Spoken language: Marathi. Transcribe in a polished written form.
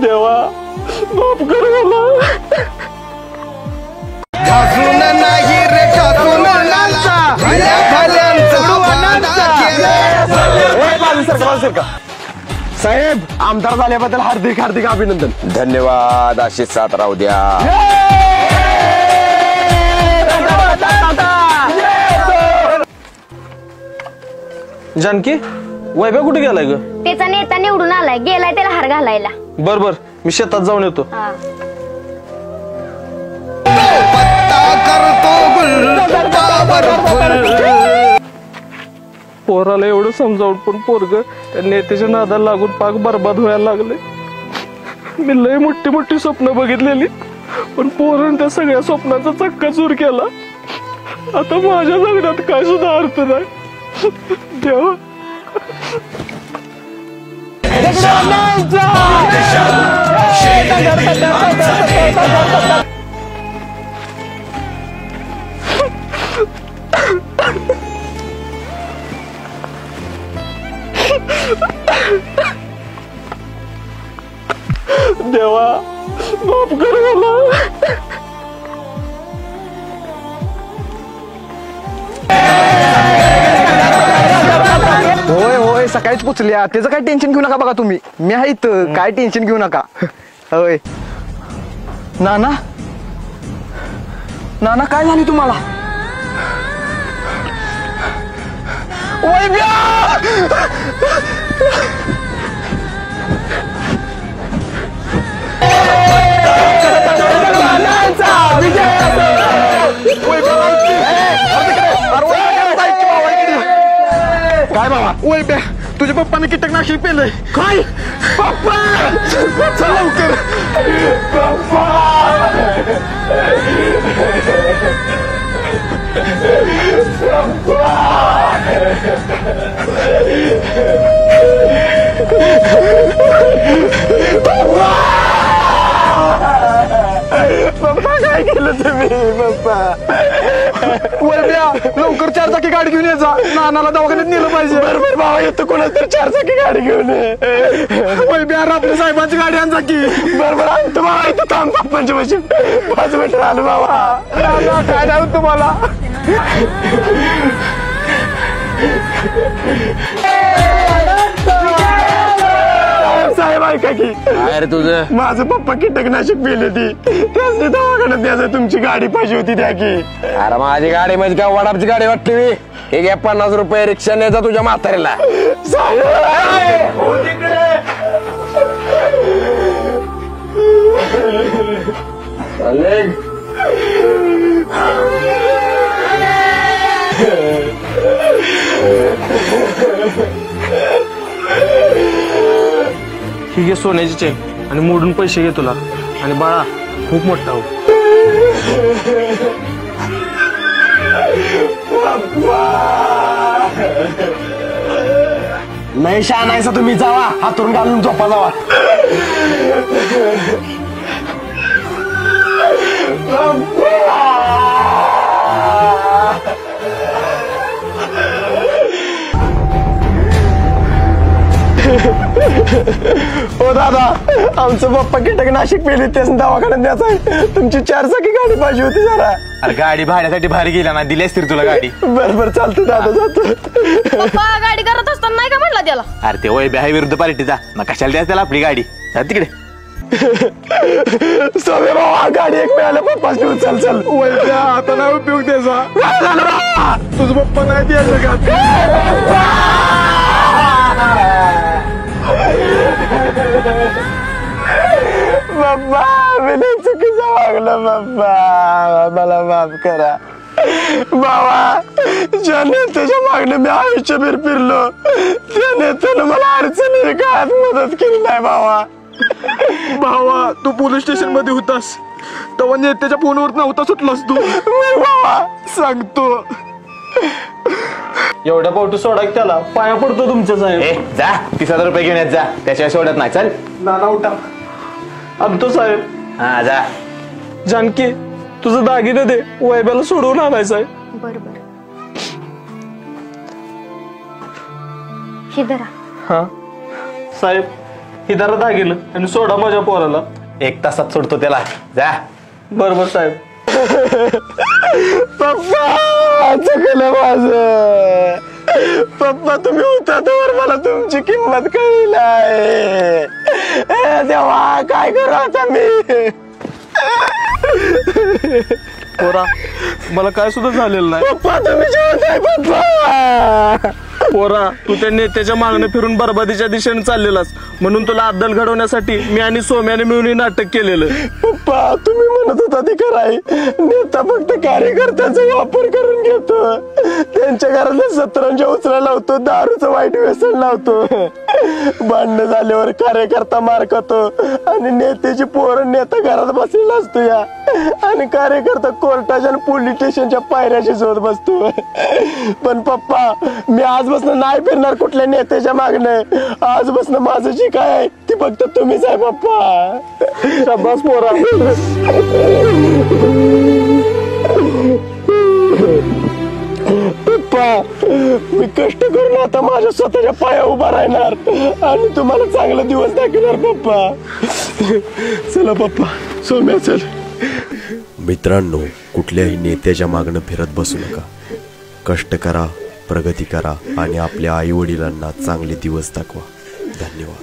देवा माफ कर मला. घासून नाही रे घासून नाचा भल्या भल्यांचा वादा केला. साहेब आमदार झाल्याबद्दल हार्दिक हार्दिक अभिनंदन. धन्यवाद. अशी साथ राहू द्या. जानकी वैभव कुठे गेलाय ग? त्याचा नेता निवडून आलाय, गेलाय त्याला हार घालायला. बर बर मी शेतात जाऊन येतो. पोराला एवढं समजावून पण पोरग त्या नेत्याच्या नादाला लागून पाक बरबाद व्हायला लागले. मी लय मोठी मोठी स्वप्न बघितलेली पण पोरानं त्या सगळ्या स्वप्नाचा चक्काचूर केला. आता माझ्या जगण्यात काय सुद्धा अर्थ नाही. देवा देवा माफ कर मला. होय होय सकाळीच पोचल्या. त्याचं काय टेन्शन घेऊ नका बघा तुम्ही. मी आहे इथं, काय टेन्शन घेऊ नका. होय नाना नाना काय झाली तुम्हाला? काय बाबा वैभ्या तुझ्या पप्पाने कीटकनाशक पेलंय. काय पप्पा चल लवकर. पप्पा काय केलं तुम्ही? पप्पा वैभ्या लवकर 4 चाकी गाडी घेऊन ये जा. नानाला दवाखान्यात नेलं पाहिजे. बरोबर बाबा येतो. कोणाच तर 4 चाकी गाडी घेऊन ये. वैभ्या आपल्या साहेबांची गाडी आण जा की. बरोबर आणतो बाबा. इथं थांब पप्पांच्या पाशी 5 मिनिटं आलो बाबा. काय नाही तुम्हाला. साहेब ऐका की अरे तुझं माझं पप्पा कीटकनाशक पेले ती त्याच दवाखान्यात द्यायचं. तुमची गाडी पाहिजे होती द्या की. अरे माझी गाडी म्हणजे काय वडापची गाडी वाटते मी. हे घ्या 50 रुपये रिक्षा न्यायचा तुझ्या म्हातारीला. ही घे सोन्याची चेन आणि मोडून पैसे घे तुला. आणि बाळा खूप मोठा हो. लय शहाणा आहेसा तुम्ही. जावा हातून घालून झोपा जावा. हो दादा आमचं पप्पा कीटकनाशक पेले तेच दवाखान्यात द्यायचं आहे. तुमची 4 चाकी गाडी पाहिजे होती जरा. अरे गाडी भाड्यासाठी बाहेर गेला ना. दिली असतील तुला गाडी. बरोबर चालतं दादा जातो. पप्पा गाडी करत असताना नाही का म्हटलं त्याला? अरे ते वैभ्या आहे विरुद्ध पार्टीचा. मग कशाला द्यायचं त्याला आपली गाडी. जा तिकडे. सोबे बाबा गाडी एक मिळालं पप्पा घेऊन. चल चल वैद्या आता नाही उपयोग त्याचा. तुझं पप्पा नाही द्यायचं का? बाप्पा मी लय चुकीचं वागलं. बाप्पा मला माफ करा. बाबा ज्या नेत्याच्या मागणं मी आयुष्यभर फिरलो त्या नेत्यानं मला अडचणी काळात मदत केली नाही. बाबा भावा तू पोलीस स्टेशन मध्ये होतास तेव्हा नेत्याच्या फोनवर नव्हता सुटलास तू. बाबा सांगतो. एवढ्या पावटी सोडा की त्याला. पाया पडतो तुमच्या साहेब. जा 30,000 रुपये घेऊन येत जा. त्याशिवाय सोडत नाही. चल नाना उठा. आणतो साहेब. हा जा. जानकी तुझं दागिने दे. वैभ्याला सोडवून आणायचं आहे. बरोबर. हे धरा. हा साहेब ही जरा दागिनं आणि सोडा माझ्या पोराला. 1 तासात सोडतो त्याला, जा. बरोबर साहेब. पप्पा चुकलं माझं. पप्पा तुम्ही होता तर मला तुमची किंमत कळली नाही. देवा काय करू आता मी. पोरा मला काय सुद्धा झालेलं नाही. पप्पा तुम्ही जेवत आहे पप्पा. पोरा तू त्या नेत्याच्या मागणं फिरून बरबादीच्या दिशेने चाललेलास म्हणून तुला अद्दल घडवण्यासाठी मी आणि सोम्याने मिळून हे नाटक केलेलं. पप्पा तुम्ही म्हणत होता ते खराय. नेता फक्त कार्यकर्त्याचा वापर करून घेतो. त्यांच्या घरातल्या सतरंजा उचलायला लावतो, दारूचं वाईट व्यसन लावतो. भांडण झाल्यावर कार्यकर्ता मार खातो आणि नेत्याची पोरं नेता घरात बसलेला असतो या, आणि कार्यकर्ता कोर्टाच्या आणि पोलीस स्टेशनच्या पायऱ्याशी शोध बसतो. पण पप्पा मी आजपासून नाही फिरणार कुठल्या नेत्याच्या मागणं. आजपासून माझं जे काय आहे ते फक्त तुम्हीच आहे पप्पा. शाबास पोरा. पप्पा मी कष्ट करून आता माझ्या स्वतःच्या पाया उभा राहणार आणि तुम्हाला चांगला दिवस दाखवणार पप्पा. चला पप्पा, सोम्या चल. मित्रांनो, कुठल्याही नेत्याच्या मागणं फिरत बसू नका. कष्ट करा, प्रगती करा आणि आपल्या आई वडिलांना चांगले दिवस दाखवा. धन्यवाद.